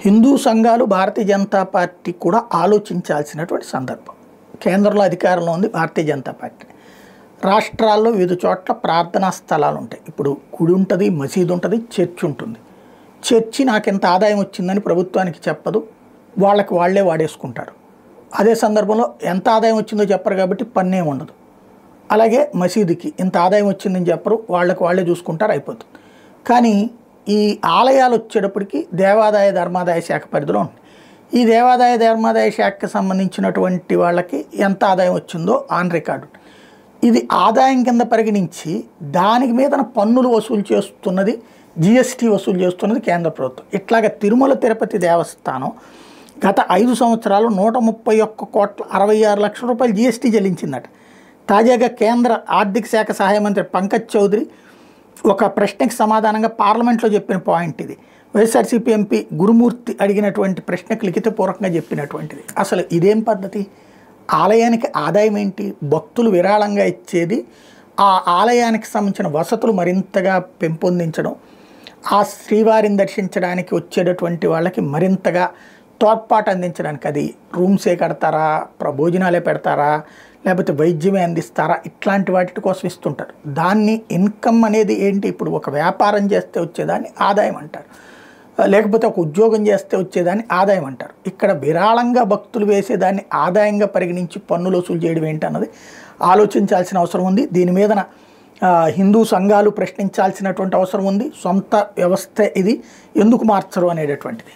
హిందూ సంఘాలు భారతీయ జనతా పార్టీ కూడా ఆలోచించాల్సినటువంటి సందర్భం. కేంద్రంలో అధికారంలో ఉంది భారతీయ జనతా పార్టీ. రాష్ట్రాల్లో వివిధ చోట్ల ప్రార్థనా స్థలాలు ఉంటాయి. ఇప్పుడు గుడి ఉంటుంది, మసీదు ఉంటుంది, చర్చ్ ఉంటుంది. చర్చి నాకు ఎంత ఆదాయం వచ్చిందని ప్రభుత్వానికి చెప్పదు, వాళ్ళకి వాళ్ళే వాడేసుకుంటారు. అదే సందర్భంలో ఎంత ఆదాయం వచ్చిందో చెప్పరు కాబట్టి పన్నే ఉండదు. అలాగే మసీదుకి ఇంత ఆదాయం వచ్చిందని చెప్పరు, వాళ్ళకి వాళ్ళే చూసుకుంటారు, అయిపోతుంది. కానీ ఈ ఆలయాలు వచ్చేటప్పటికి దేవాదాయ ధర్మాదాయ శాఖ పరిధిలో ఉంది. ఈ దేవాదాయ ధర్మాదాయ శాఖకు సంబంధించినటువంటి వాళ్ళకి ఎంత ఆదాయం వచ్చిందో ఆన్ రికార్డు. ఇది ఆదాయం కింద పరిగణించి దానికి మీద పన్నులు వసూలు చేస్తున్నది, జిఎస్టీ వసూలు చేస్తున్నది కేంద్ర ప్రభుత్వం. ఇట్లాగ తిరుమల తిరుపతి దేవస్థానం గత 5 సంవత్సరాలు 131,66,00,000 రూపాయలు జిఎస్టీ చెల్లించిందట. తాజాగా కేంద్ర ఆర్థిక శాఖ సహాయ మంత్రి పంకజ్ చౌదరి ఒక ప్రశ్నకి సమాధానంగా పార్లమెంట్లో చెప్పిన పాయింట్ ఇది. వైఎస్ఆర్సీపీ ఎంపీ గురుమూర్తి అడిగినటువంటి ప్రశ్నకు లిఖితపూర్వకంగా చెప్పినటువంటిది. అసలు ఇదేం పద్ధతి? ఆలయానికి ఆదాయం ఏంటి? భక్తులు విరాళంగా ఇచ్చేది ఆ ఆలయానికి సంబంధించిన వసతులు మరింతగా పెంపొందించడం, ఆ శ్రీవారిని దర్శించడానికి వచ్చేటటువంటి వాళ్ళకి మరింతగా తోడ్పాటు అందించడానికి. అది రూమ్సే కడతారా, భోజనాలే పెడతారా, లేకపోతే వైద్యమే అందిస్తారా, ఇట్లాంటి వాటి కోసం ఇస్తుంటారు. దాన్ని ఇన్కమ్ అనేది ఏంటి? ఇప్పుడు ఒక వ్యాపారం చేస్తే వచ్చేదాన్ని ఆదాయం అంటారు, లేకపోతే ఒక ఉద్యోగం చేస్తే వచ్చేదాన్ని ఆదాయం అంటారు. ఇక్కడ విరాళంగా భక్తులు వేసేదాన్ని ఆదాయంగా పరిగణించి పన్నులు వసూలు చేయడం ఏంటి అన్నది ఆలోచించాల్సిన అవసరం ఉంది. దీని మీద హిందూ సంఘాలు ప్రశ్నించాల్సినటువంటి అవసరం ఉంది. సొంత వ్యవస్థ ఇది, ఎందుకు మార్చరు అనేటటువంటిది.